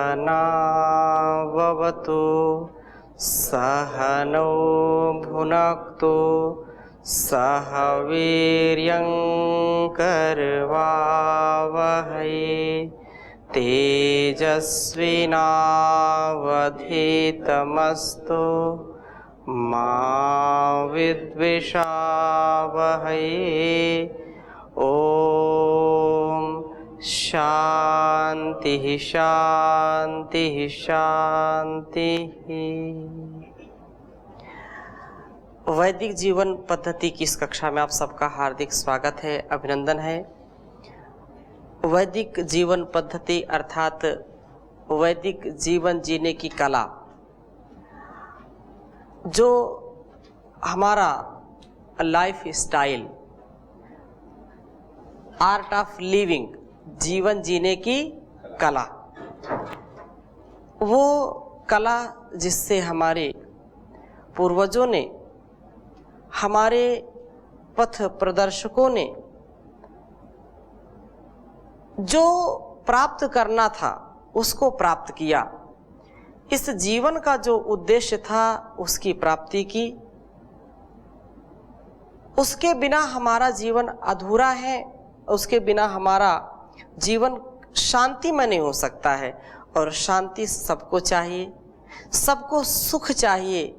सहनाववतु सहनौ भुनक्तु सह वीर्यं करवावहै तेजस्विनावधीतमस्तु मा विद्विषावहै। ओम शांति शांति शांति। वैदिक जीवन पद्धति की इस कक्षा में आप सबका हार्दिक स्वागत है, अभिनंदन है। वैदिक जीवन पद्धति अर्थात वैदिक जीवन जीने की कला, जो हमारा life style, art of living, जीवन जीने की कला, वो कला जिससे हमारे पूर्वजों ने, हमारे पथ प्रदर्शकों ने जो प्राप्त करना था उसको प्राप्त किया। इस जीवन का जो उद्देश्य था उसकी प्राप्ति की। उसके बिना हमारा जीवन अधूरा है, उसके बिना हमारा जीवन शांतिमय नहीं हो सकता है। और शांति सबको चाहिए, सबको सुख चाहिए,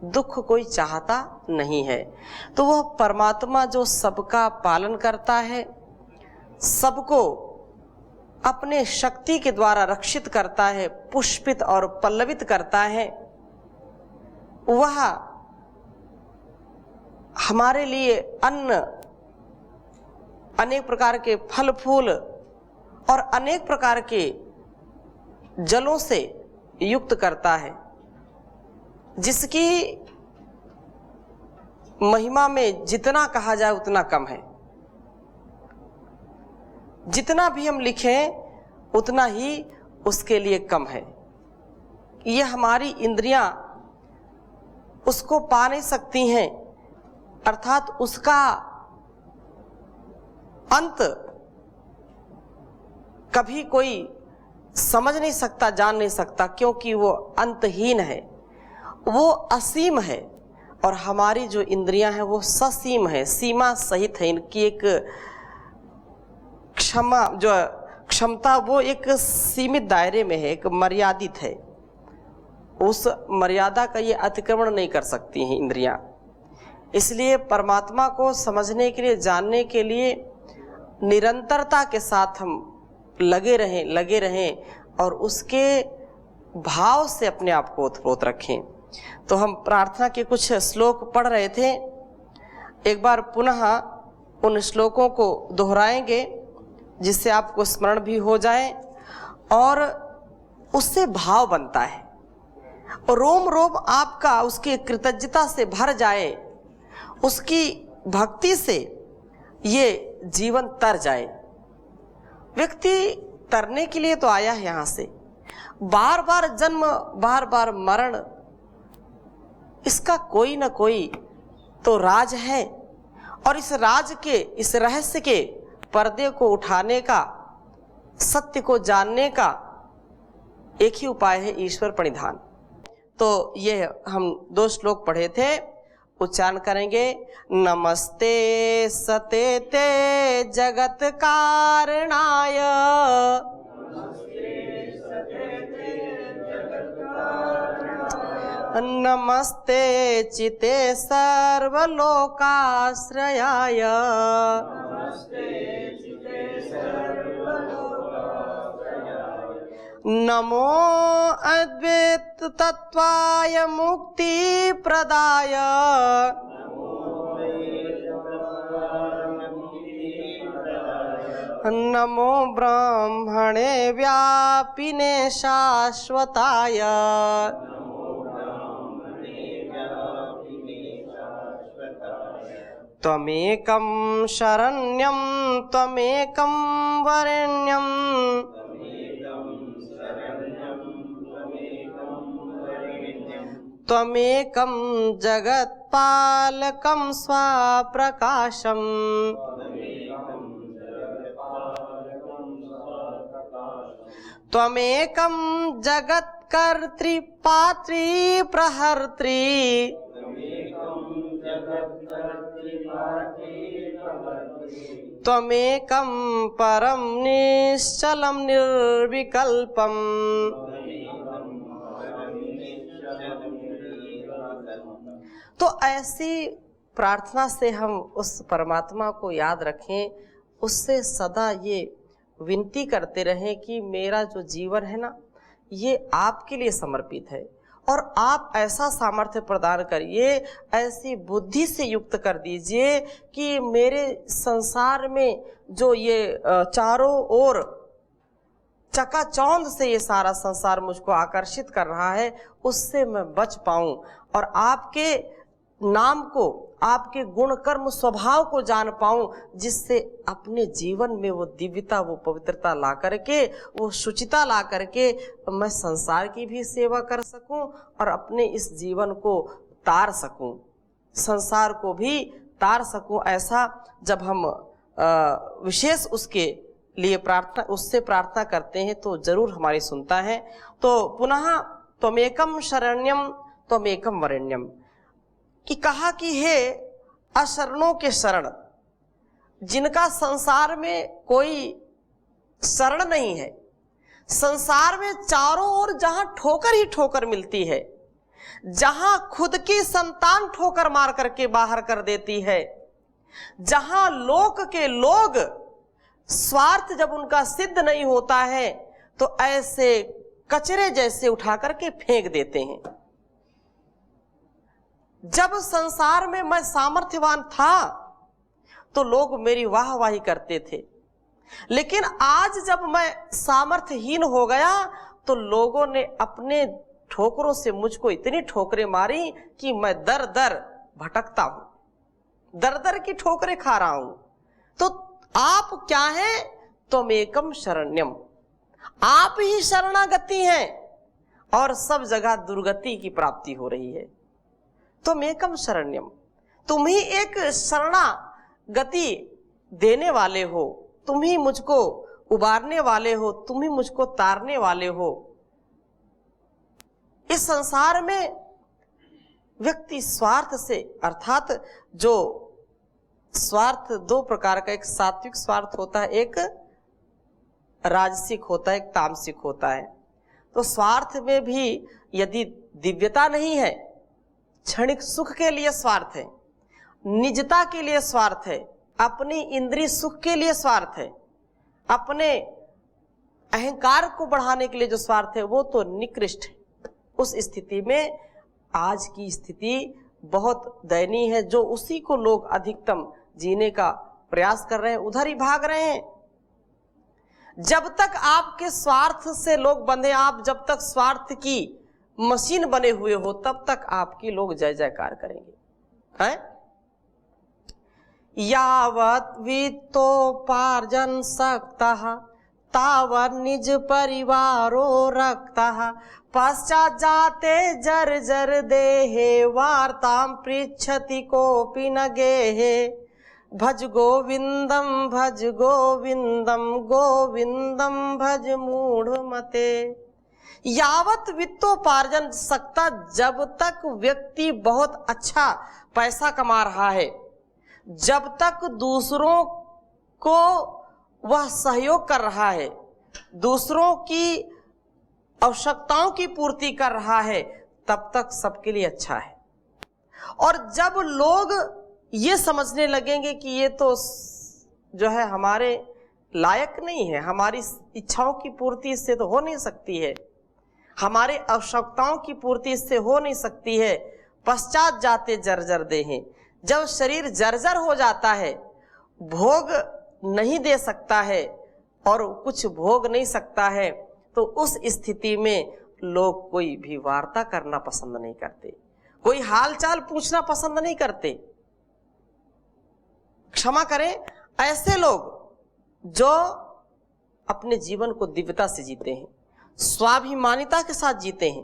दुख कोई चाहता नहीं है। तो वह परमात्मा जो सबका पालन करता है, सबको अपने शक्ति के द्वारा रक्षित करता है, पुष्पित और पल्लवित करता है, वह हमारे लिए अन्न, अनेक प्रकार के फल फूल और अनेक प्रकार के जलों से युक्त करता है, जिसकी महिमा में जितना कहा जाए उतना कम है। जितना भी हम लिखें उतना ही उसके लिए कम है। ये हमारी इंद्रियां उसको पा नहीं सकती हैं, अर्थात उसका अंत कभी कोई समझ नहीं सकता, जान नहीं सकता, क्योंकि वो अंतहीन है, वो असीम है। और हमारी जो इंद्रियां हैं वो ससीम है, सीमा सहित है। इनकी एक क्षमता वो एक सीमित दायरे में है, एक मर्यादित है। उस मर्यादा का ये अतिक्रमण नहीं कर सकती हैं इंद्रियां। इसलिए परमात्मा को समझने के लिए, जानने के लिए निरंतरता के साथ हम लगे रहें और उसके भाव से अपने आप को ओतप्रोत रखें। तो हम प्रार्थना के कुछ श्लोक पढ़ रहे थे, एक बार पुनः उन श्लोकों को दोहराएंगे जिससे आपको स्मरण भी हो जाए और उससे भाव बनता है और रोम रोम आपका उसकी कृतज्ञता से भर जाए, उसकी भक्ति से ये जीवन तर जाए। व्यक्ति तरने के लिए तो आया है यहाँ से, बार बार जन्म, बार बार मरण, इसका कोई ना कोई तो राज है। और इस राज के, इस रहस्य के पर्दे को उठाने का, सत्य को जानने का एक ही उपाय है, ईश्वर प्रणिधान। तो ये हम 2 श्लोक पढ़े थे, उच्चारण करेंगे। नमस्ते सतेते जगत कारणाय, नमस्ते चिते सर्वलोकाश्रयाय, नमो अद्वैत तत्वाय मुक्ति प्रदाय, नमो ब्रह्मणे व्यापिने शाश्वताय, त्वमेकं शरण्यं त्वमेकं वरेण्यं, त्वमेकं जगत्पालकं स्वाप्रकाशम्, त्वमेकं जगत्कर्त्री पात्री प्रहर्त्री त्वमेकं परम निश्चलं निर्विकल्पम्। तो ऐसी प्रार्थना से हम उस परमात्मा को याद रखें, उससे सदा ये विनती करते रहें कि मेरा जो जीवन है ना, ये आपके लिए समर्पित है और आप ऐसा सामर्थ्य प्रदान करिए, ऐसी बुद्धि से युक्त कर दीजिए कि मेरे संसार में जो ये चारों ओर चकाचौंध से ये सारा संसार मुझको आकर्षित कर रहा है, उससे मैं बच पाऊं और आपके नाम को, आपके गुण कर्म स्वभाव को जान पाऊं, जिससे अपने जीवन में वो दिव्यता, वो पवित्रता ला करके, वो शुचिता ला करके मैं संसार की भी सेवा कर सकूं और अपने इस जीवन को तार सकूं, संसार को भी तार सकूं। ऐसा जब हम विशेष उसके लिए प्रार्थना, उससे प्रार्थना करते हैं तो जरूर हमारी सुनता है। तो पुनः त्वमेकं शरण्यम त्वमेकं वरेण्यम कि कहा कि हे अशरणों के शरण, जिनका संसार में कोई शरण नहीं है, संसार में चारों ओर जहां ठोकर ही ठोकर मिलती है, जहां खुद की संतान ठोकर मार करके बाहर कर देती है, जहां लोक के लोग स्वार्थ जब उनका सिद्ध नहीं होता है तो ऐसे कचरे जैसे उठा करके फेंक देते हैं। जब संसार में मैं सामर्थ्यवान था तो लोग मेरी वाहवाही करते थे, लेकिन आज जब मैं सामर्थ्यहीन हो गया तो लोगों ने अपने ठोकरों से मुझको इतनी ठोकरें मारी कि मैं दर दर भटकता हूं, दर दर की ठोकरें खा रहा हूं। तो आप क्या हैं? त्वमेकं शरण्यम, आप ही शरणागति हैं और सब जगह दुर्गति की प्राप्ति हो रही है। त्वमेकं शरण्यम, तुम ही एक शरणागति देने वाले हो, तुम ही मुझको उबारने वाले हो, तुम ही मुझको तारने वाले हो। इस संसार में व्यक्ति स्वार्थ से, अर्थात जो स्वार्थ दो प्रकार का, एक सात्विक स्वार्थ होता है, एक राजसिक होता है, एक तामसिक होता है। तो स्वार्थ में भी यदि दिव्यता नहीं है, क्षणिक सुख के लिए स्वार्थ है, निजता के लिए स्वार्थ है, अपनी इंद्रिय सुख के लिए स्वार्थ है, अपने अहंकार को बढ़ाने के लिए जो स्वार्थ है वो तो निकृष्ट है। उस स्थिति में आज की स्थिति बहुत दयनीय है। जो उसी को लोग अधिकतम जीने का प्रयास कर रहे हैं, उधर ही भाग रहे हैं। जब तक आपके स्वार्थ से लोग बंधे, आप जब तक स्वार्थ की मशीन बने हुए हो, तब तक आपकी लोग जय जयकार करेंगे। हैं? यावत् वित्तोपार्जन सक्तः तावत् निज परिवारो रक्तः पश्चात् जाते जर्जर देहे वार्तां पृच्छति कोऽपि न गेहे भज गोविंदम भज गोविंदम गोविंदम भज मूढ़मते। यावत वित्तोपार्जन सकता, जब तक व्यक्ति बहुत अच्छा पैसा कमा रहा है, जब तक दूसरों को वह सहयोग कर रहा है, दूसरों की आवश्यकताओं की पूर्ति कर रहा है, तब तक सबके लिए अच्छा है। और जब लोग ये समझने लगेंगे कि ये तो जो है हमारे लायक नहीं है, हमारी इच्छाओं की पूर्ति इससे तो हो नहीं सकती है, हमारे आवश्यकताओं की पूर्ति इससे हो नहीं सकती है, पश्चात जाते जर्जर देहें, जब शरीर जर्जर हो जाता है, भोग नहीं दे सकता है और कुछ भोग नहीं सकता है, तो उस स्थिति में लोग कोई भी वार्ता करना पसंद नहीं करते, कोई हालचाल पूछना पसंद नहीं करते। क्षमा करें, ऐसे लोग जो अपने जीवन को दिव्यता से जीते हैं, स्वाभिमानिता के साथ जीते हैं,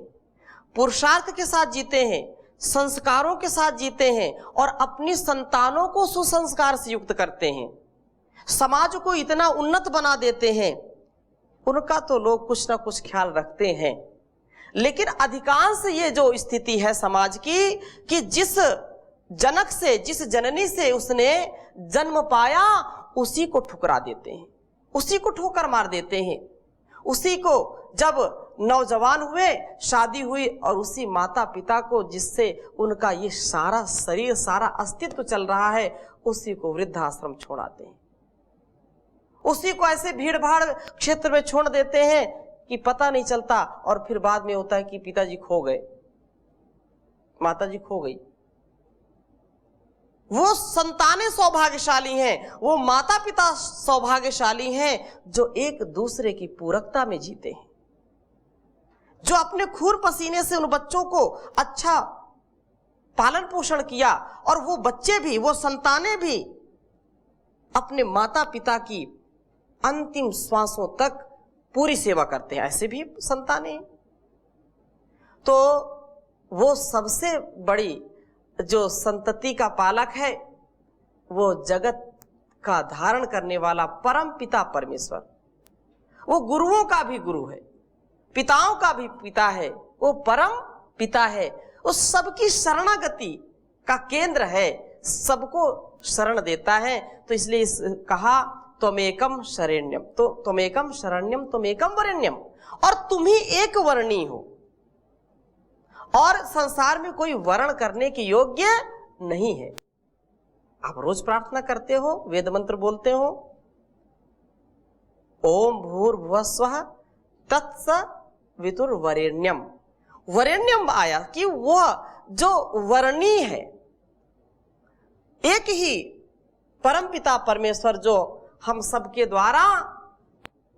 पुरुषार्थ के साथ जीते हैं, संस्कारों के साथ जीते हैं और अपनी संतानों को सुसंस्कार से युक्त करते हैं, समाज को इतना उन्नत बना देते हैं, उनका तो लोग कुछ ना कुछ ख्याल रखते हैं, लेकिन अधिकांश ये जो स्थिति है समाज की कि जिस जनक से, जिस जननी से उसने जन्म पाया, उसी को ठुकरा देते हैं, उसी को ठोकर मार देते हैं, उसी को जब नौजवान हुए, शादी हुई, और उसी माता पिता को जिससे उनका ये सारा शरीर, सारा अस्तित्व चल रहा है, उसी को वृद्धाश्रम छोड़ाते हैं, उसी को ऐसे भीड़ भाड़ क्षेत्र में छोड़ देते हैं कि पता नहीं चलता। और फिर बाद में होता है कि पिताजी खो गए, माताजी खो गई। वो संतानें सौभाग्यशाली हैं, वो माता पिता सौभाग्यशाली हैं जो एक दूसरे की पूरकता में जीते हैं, जो अपने खून पसीने से उन बच्चों को अच्छा पालन पोषण किया, और वो बच्चे भी, वो संतानें भी अपने माता पिता की अंतिम श्वासों तक पूरी सेवा करते हैं। ऐसे भी संतानें। तो वो सबसे बड़ी जो संतति का पालक है, वो जगत का धारण करने वाला परम पिता परमेश्वर, वो गुरुओं का भी गुरु है, पिताओं का भी पिता है, वो परम पिता है, वो सबकी शरणागति का केंद्र है, सबको शरण देता है। तो इसलिए कहा त्वमेकम शरण्यम, तो त्वमेकम शरण्यम त्वमेकम वरेण्यम, और तुम ही एक वर्णी हो, और संसार में कोई वर्ण करने के योग्य नहीं है। आप रोज प्रार्थना करते हो, वेद मंत्र बोलते हो, ओम भूर्भुवः स्वः तत्सवितुर्वरेण्यम। वरेण्यम आया कि वह जो वर्णी है, एक ही परमपिता परमेश्वर जो हम सबके द्वारा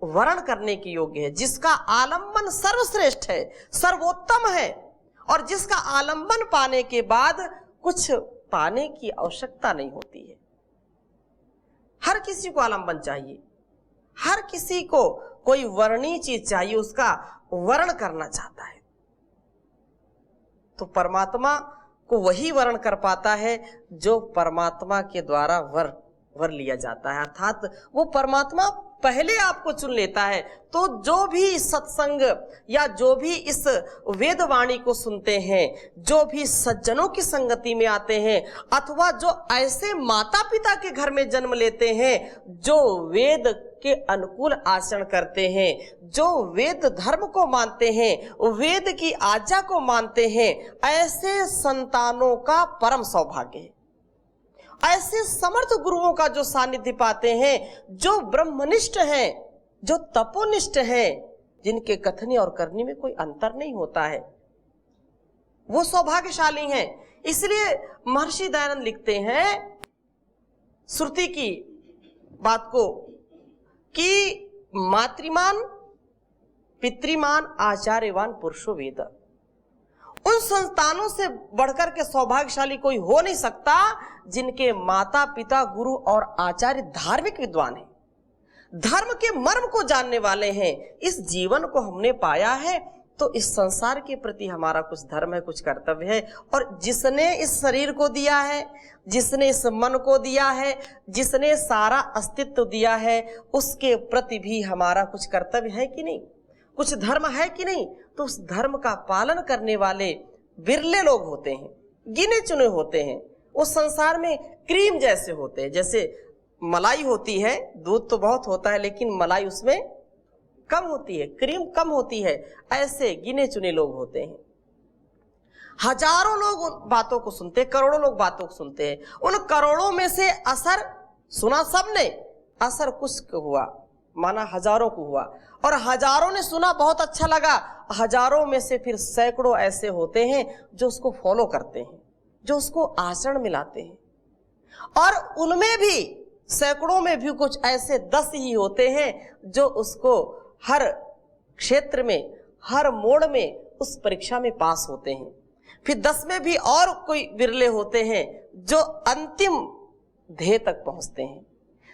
वर्ण करने के योग्य है, जिसका आलंबन सर्वश्रेष्ठ है, सर्वोत्तम है, और जिसका आलंबन पाने के बाद कुछ पाने की आवश्यकता नहीं होती है। हर किसी को आलंबन चाहिए, हर किसी को कोई वर्णीय चीज चाहिए, उसका वर्ण करना चाहता है। तो परमात्मा को वही वर्ण कर पाता है जो परमात्मा के द्वारा वर लिया जाता है, अर्थात वो परमात्मा पहले आपको चुन लेता है। तो जो भी सत्संग या जो भी इस वेदवाणी को सुनते हैं, जो भी सज्जनों की संगति में आते हैं, अथवा जो ऐसे माता पिता के घर में जन्म लेते हैं जो वेद के अनुकूल आचरण करते हैं, जो वेद धर्म को मानते हैं, वेद की आज्ञा को मानते हैं, ऐसे संतानों का परम सौभाग्य है। ऐसे समर्थ गुरुओं का जो सानिध्य पाते हैं, जो ब्रह्मनिष्ठ हैं, जो तपोनिष्ठ हैं, जिनके कथनी और करनी में कोई अंतर नहीं होता है, वो सौभाग्यशाली हैं। इसलिए महर्षि दयानंद लिखते हैं श्रुति की बात को कि मातृमान पितृमान आचार्यवान पुरुषो वेद। उन संतानों से बढ़कर के सौभाग्यशाली कोई हो नहीं सकता जिनके माता पिता गुरु और आचार्य धार्मिक विद्वान हैं, धर्म के मर्म को जानने वाले हैं। इस जीवन को हमने पाया है तो इस संसार के प्रति हमारा कुछ धर्म है, कुछ कर्तव्य है, और जिसने इस शरीर को दिया है, जिसने इस मन को दिया है, जिसने सारा अस्तित्व दिया है, उसके प्रति भी हमारा कुछ कर्तव्य है कि नहीं, कुछ धर्म है कि नहीं। तो उस धर्म का पालन करने वाले बिरले लोग होते हैं, गिने चुने होते हैं। वो संसार में क्रीम जैसे होते हैं, जैसे मलाई होती है, दूध तो बहुत होता है लेकिन मलाई उसमें कम होती है, क्रीम कम होती है, ऐसे गिने चुने लोग होते हैं। हजारों लोग बातों को सुनते, करोड़ों लोग बातों को सुनते हैं, उन करोड़ों में से असर सुना सबने, असर कुछ को हुआ, माना हजारों को हुआ, और हजारों ने सुना, बहुत अच्छा लगा। हजारों में से फिर सैकड़ों ऐसे होते हैं जो उसको फॉलो करते हैं, जो उसको आचरण में लाते हैं, और उनमें भी सैकड़ों में भी कुछ ऐसे 10 ही होते हैं जो उसको हर क्षेत्र में, हर मोड़ में उस परीक्षा में पास होते हैं। फिर 10 में भी और कोई बिरले होते हैं जो अंतिम ध्येय तक पहुंचते हैं।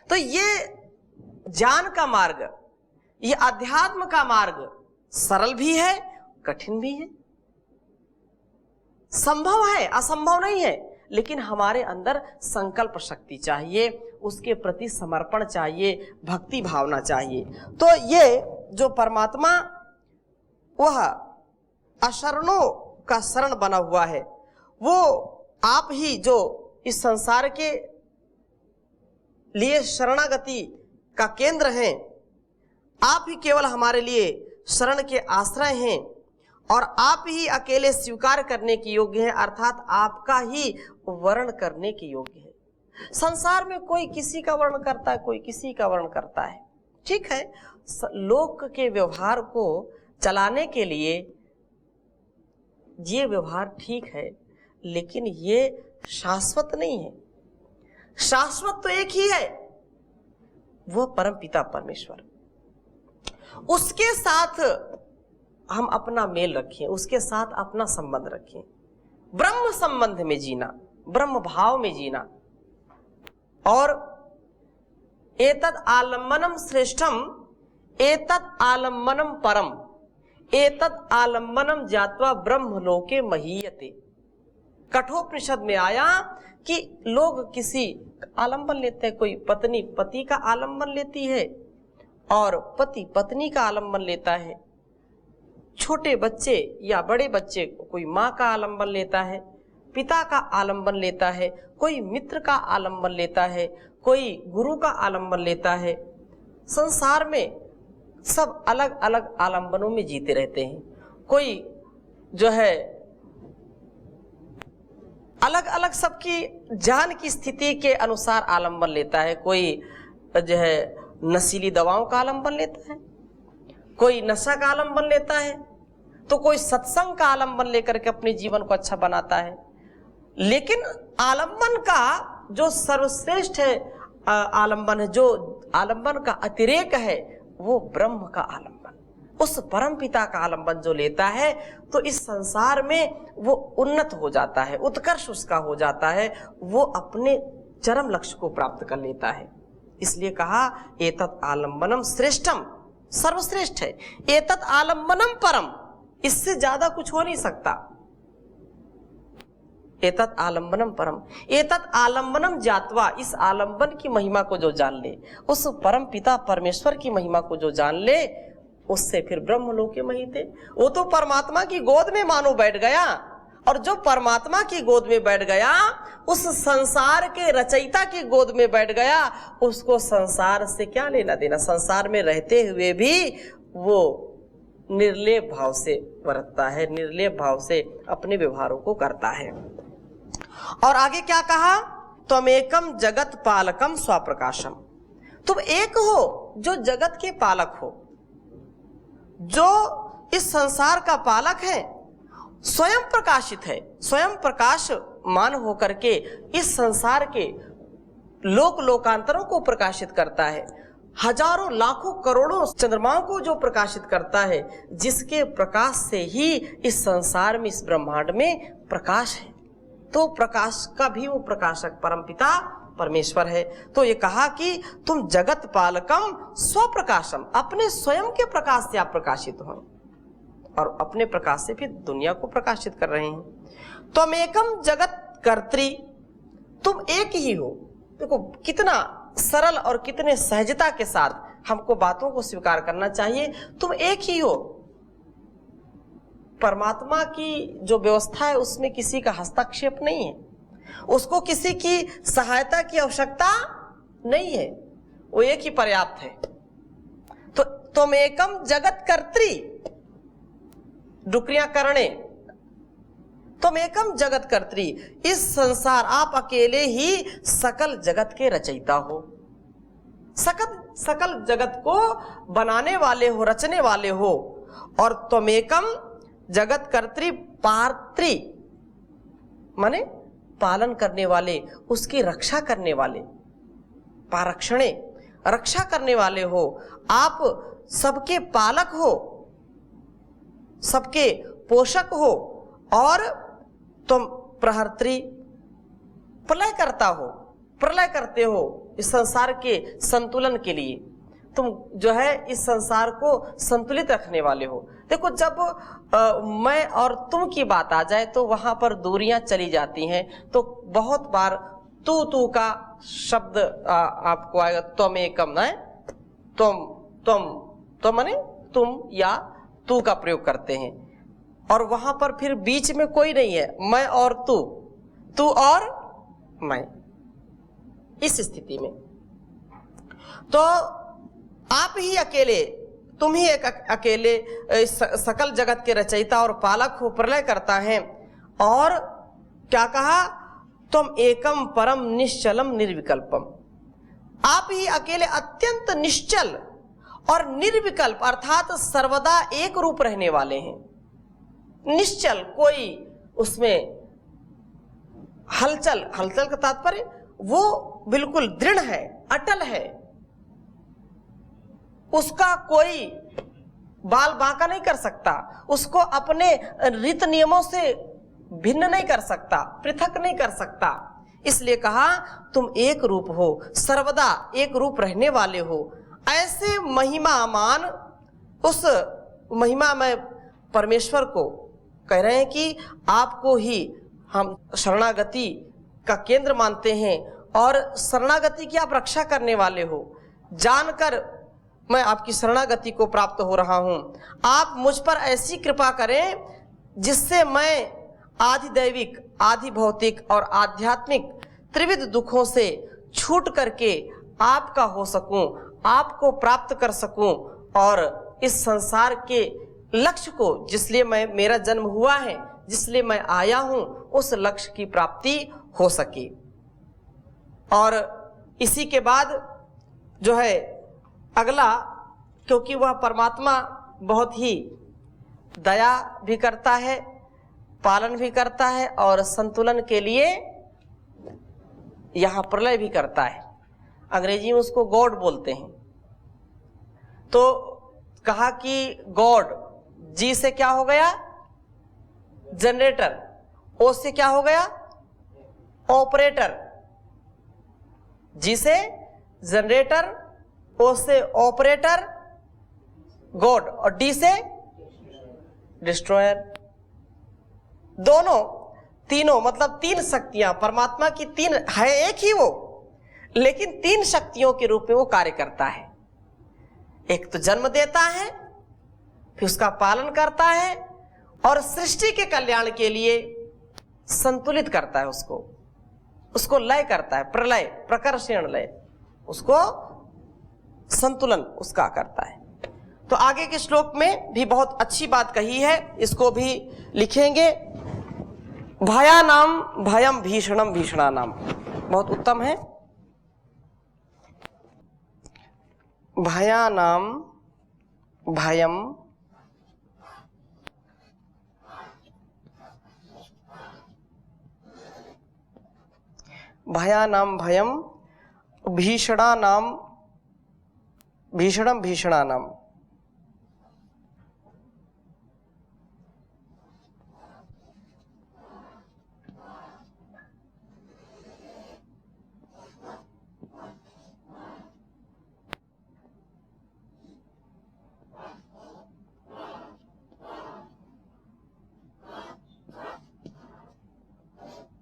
तो ये ज्ञान का मार्ग, ये अध्यात्म का मार्ग सरल भी है, कठिन भी है, संभव है, असंभव नहीं है, लेकिन हमारे अंदर संकल्प शक्ति चाहिए, उसके प्रति समर्पण चाहिए, भक्ति भावना चाहिए। तो ये जो परमात्मा वह अशरणों का शरण बना हुआ है, वो आप ही जो इस संसार के लिए शरणागति का केंद्र हैं, आप ही केवल हमारे लिए शरण के आश्रय हैं और आप ही अकेले स्वीकार करने के योग्य हैं, अर्थात आपका ही वर्ण करने के योग्य है। संसार में कोई किसी का वर्ण करता है, कोई किसी का वर्ण करता है, ठीक है, लोक के व्यवहार को चलाने के लिए ये व्यवहार ठीक है, लेकिन ये शाश्वत नहीं है। शाश्वत तो एक ही है, वह परम पिता परमेश्वर। उसके साथ हम अपना मेल रखें, उसके साथ अपना संबंध रखें, ब्रह्म संबंध में जीना, ब्रह्म भाव में जीना। और एतद आलम्बनम श्रेष्ठम एतद आलम्बनम परम एतद आलम्बनम ज्ञात्वा ब्रह्मलोके महीयते। कठोपनिषद में आया कि लोग किसी आलम्बन लेते हैं, कोई पत्नी पति का आलम्बन लेती है और पति पत्नी का आलम्बन लेता है, छोटे बच्चे या बड़े बच्चे कोई माँ का आलम्बन लेता है, पिता का आलम्बन लेता है, कोई मित्र का आलम्बन लेता है, कोई गुरु का आलम्बन लेता है। संसार में सब अलग अलग आलम्बनों में जीते रहते हैं। कोई जो है अलग अलग सबकी जान की स्थिति के अनुसार आलम्बन लेता है। कोई जो है नशीली दवाओं का आलम्बन लेता है, कोई नशा का आलम्बन लेता है, तो कोई सत्संग का आलम्बन लेकर के अपने जीवन को अच्छा बनाता है। लेकिन आलम्बन का जो सर्वश्रेष्ठ है आलम्बन है, जो आलम्बन का अतिरेक है, वो ब्रह्म का आलम्बन, उस परम पिता का आलम्बन जो लेता है तो इस संसार में वो उन्नत हो जाता है, उत्कर्ष उसका हो जाता है, वो अपने चरम लक्ष्य को प्राप्त कर लेता है। इसलिए कहा एतत् आलम्बनम श्रेष्ठम, सर्वश्रेष्ठ है। एतत् आलम्बनम परम, इससे ज्यादा कुछ हो नहीं सकता। एतत् आलम्बनम परम एतत् आलम्बनम ज्ञात्वा, इस आलम्बन की महिमा को जो जान ले, उस परम पिता परमेश्वर की महिमा को जो जान ले, उससे फिर ब्रह्मलोके महीते। वो तो परमात्मा की गोद में मानो बैठ गया, और जो परमात्मा की गोद में बैठ गया, उस संसार के रचयिता की गोद में बैठ गया, उसको संसार से क्या लेना देना। संसार में रहते हुए भी वो निर्लेप भाव से बरतता है, निर्लेप भाव से अपने व्यवहारों को करता है। और आगे क्या कहा, त्वमेकम जगत पालकम स्वप्रकाशम, तुम एक हो जो जगत के पालक हो, जो इस संसार का पालक है, स्वयं प्रकाशित है, स्वयं प्रकाश मान होकर के इस संसार के लोक लोकांतरों को प्रकाशित करता है। हजारों लाखों करोड़ों चंद्रमाओं को जो प्रकाशित करता है, जिसके प्रकाश से ही इस संसार में, इस ब्रह्मांड में प्रकाश है। तो प्रकाश का भी वो प्रकाशक परमपिता परमेश्वर है। तो ये कहा कि तुम जगत पालकम स्वप्रकाशम, अपने स्वयं के प्रकाश से आप प्रकाशित हो और अपने प्रकाश से फिर दुनिया को प्रकाशित कर रहे हैं। तुम एकम जगत कर्त्री, तुम एक ही हो। देखो कितना सरल और कितने सहजता के साथ हमको बातों को स्वीकार करना चाहिए। तुम एक ही हो। परमात्मा की जो व्यवस्था है उसमें किसी का हस्तक्षेप नहीं है, उसको किसी की सहायता की आवश्यकता नहीं है, वो एक ही पर्याप्त है। तो तुम एकम जगत कर्त्री, डुकरियां करने, तुम एकम जगत कर्त्री, इस संसार आप अकेले ही सकल जगत के रचयिता हो, सकल जगत को बनाने वाले हो, रचने वाले हो। और तुम एकम जगत कर्त्री पार्त्री, माने पालन करने वाले, उसकी रक्षा करने वाले, पारक्षणे, रक्षा करने वाले हो। आप सबके पालक हो, सबके पोषक हो, और तुम प्रहर्त्री, प्रलय करता हो, प्रलय करते हो इस संसार के संतुलन के लिए। तुम जो है इस संसार को संतुलित रखने वाले हो। देखो जब मैं और तुम की बात आ जाए तो वहां पर दूरियां चली जाती हैं। तो बहुत बार तू का शब्द आपको आएगा, तुम एकम है, तुम माने तुम या तू का प्रयोग करते हैं, और वहां पर फिर बीच में कोई नहीं है, मैं और तू और मैं। इस स्थिति में तो आप ही अकेले, तुम ही एक अकेले सकल जगत के रचयिता और पालक हो, प्रलय करता है। और क्या कहा, तुम एकम परम निश्चलम निर्विकल्पम, आप ही अकेले अत्यंत निश्चल और निर्विकल्प अर्थात सर्वदा एक रूप रहने वाले हैं। निश्चल, कोई उसमें हलचल, हलचल का तात्पर्य वो बिल्कुल दृढ़ है, अटल है, उसका कोई बाल बांका नहीं कर सकता, उसको अपने रीत नियमों से भिन्न नहीं कर सकता, पृथक नहीं कर सकता। इसलिए कहा तुम एक रूप हो, सर्वदा एक रूप रहने वाले हो। ऐसे महिमामान उस महिमा में परमेश्वर को कह रहे हैं कि आपको ही हम शरणागति का केंद्र मानते हैं, और शरणागति की आप रक्षा करने वाले हो। जानकर मैं आपकी शरणागति को प्राप्त हो रहा हूं। आप मुझ पर ऐसी कृपा करें जिससे मैं आधि दैविक, आधि भौतिक और आध्यात्मिक त्रिविध दुखों से छूट करके आपका हो सकूं, आपको प्राप्त कर सकूं, और इस संसार के लक्ष्य को, जिसलिए मेरा जन्म हुआ है, जिसलिए मैं आया हूं, उस लक्ष्य की प्राप्ति हो सके। और इसी के बाद जो है अगला, क्योंकि वह परमात्मा बहुत ही दया भी करता है, पालन भी करता है, और संतुलन के लिए यहां प्रलय भी करता है। अंग्रेजी में उसको गॉड बोलते हैं। तो कहा कि गॉड, जी से क्या हो गया, जनरेटर, ओ से क्या हो गया, ऑपरेटर। जी से जनरेटर, ओ से ऑपरेटर गॉड, और डी से डिस्ट्रॉयर। दोनों, तीनों मतलब तीन शक्तियां परमात्मा की, तीन है, एक ही वो, लेकिन तीन शक्तियों के रूप में वो कार्य करता है। एक तो जन्म देता है, फिर उसका पालन करता है, और सृष्टि के कल्याण के लिए संतुलित करता है, उसको लय करता है, प्रलय, प्रकर्षण लय, उसको संतुलन उसका करता है। तो आगे के श्लोक में भी बहुत अच्छी बात कही है, इसको भी लिखेंगे। भयानाम भयम भीषणम भीषणानाम, बहुत उत्तम है। भयानाम भयम भयानाम भयम भीषणानाम भीषणम भीषणानाम।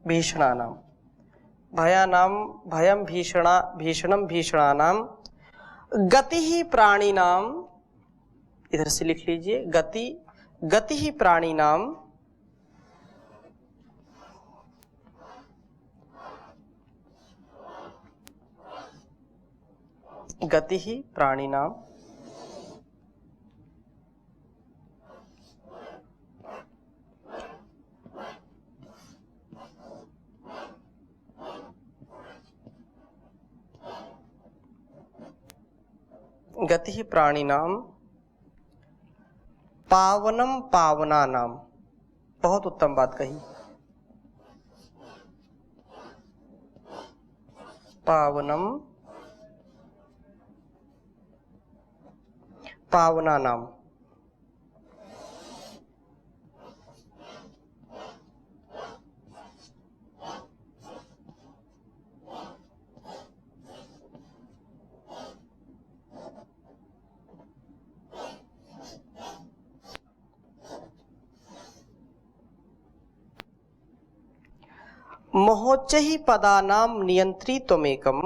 भीषणानाम, भयानाम भयम भीषणम भीषणानाम। गति ही प्राणिनाम, इधर से लिख लीजिए, गति ही प्राणिनाम। गति ही प्राणिनाम गति ही प्राणिनाम पावनम पावनानाम। बहुत उत्तम बात कही। पावनम पावनानाम। मोहोच्चहि पदानाम नियंत्री त्वमेकम।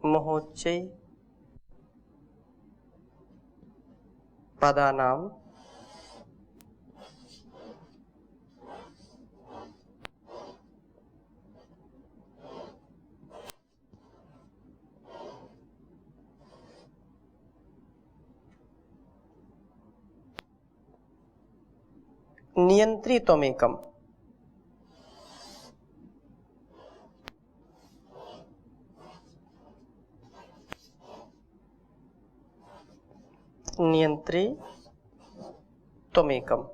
मोहोच्चै पदानां नियन्त्रित्वमेकम्। नियन्त्रित्वमेकम्।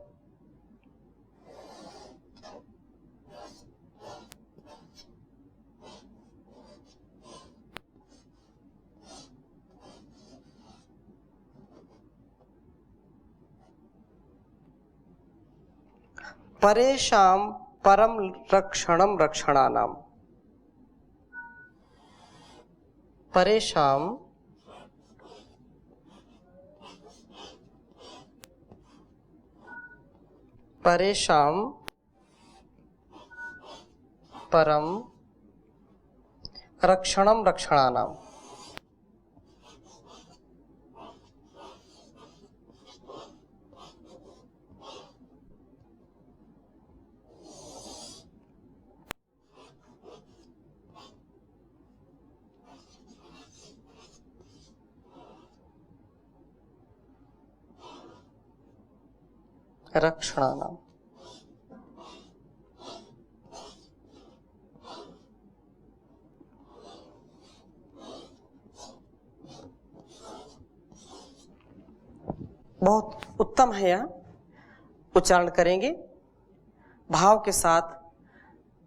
परेषां परम रक्षणं रक्षणानाम्। परेषां परेषां परम रक्षणं रक्षणानाम्। रक्षणानाम्। बहुत उत्तम है, यह उच्चारण करेंगे भाव के साथ।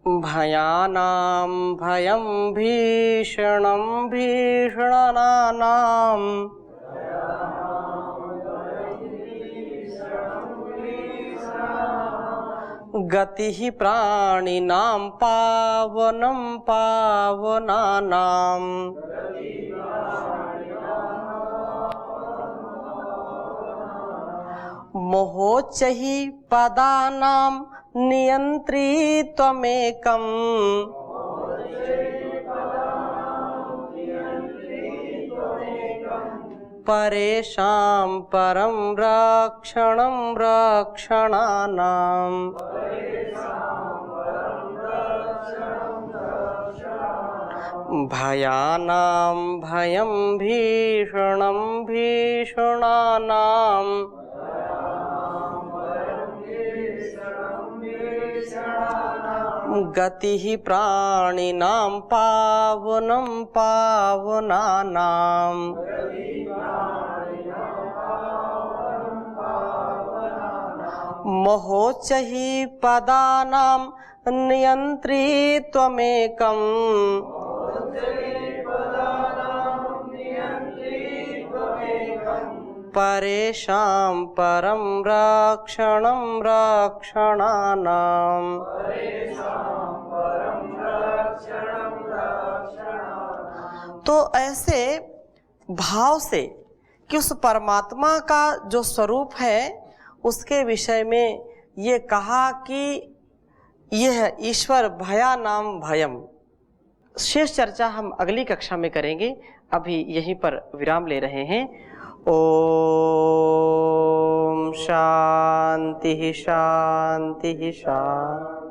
भयानां भयं भीषणं भीषणानां गतिः प्राणिनां पावनं पावनानां। मोहोच्चैः पदानां नियन्त्रित्वमेकम्। परेषां परं रक्षणं रक्षणानाम्। भयानां भयं भीषणं भीषणानां गतिः प्राणिनां पावनं पावनानाम्। मोहोच्चैः पदानां नियन्त्रित्वमेकम्। परेषां परं रक्षणं रक्षणानाम्। तो ऐसे भाव से कि उस परमात्मा का जो स्वरूप है उसके विषय में ये कहा कि यह ईश्वर भयानां भयम। शेष चर्चा हम अगली कक्षा में करेंगे, अभी यहीं पर विराम ले रहे हैं। ओम शांति शांति शांति।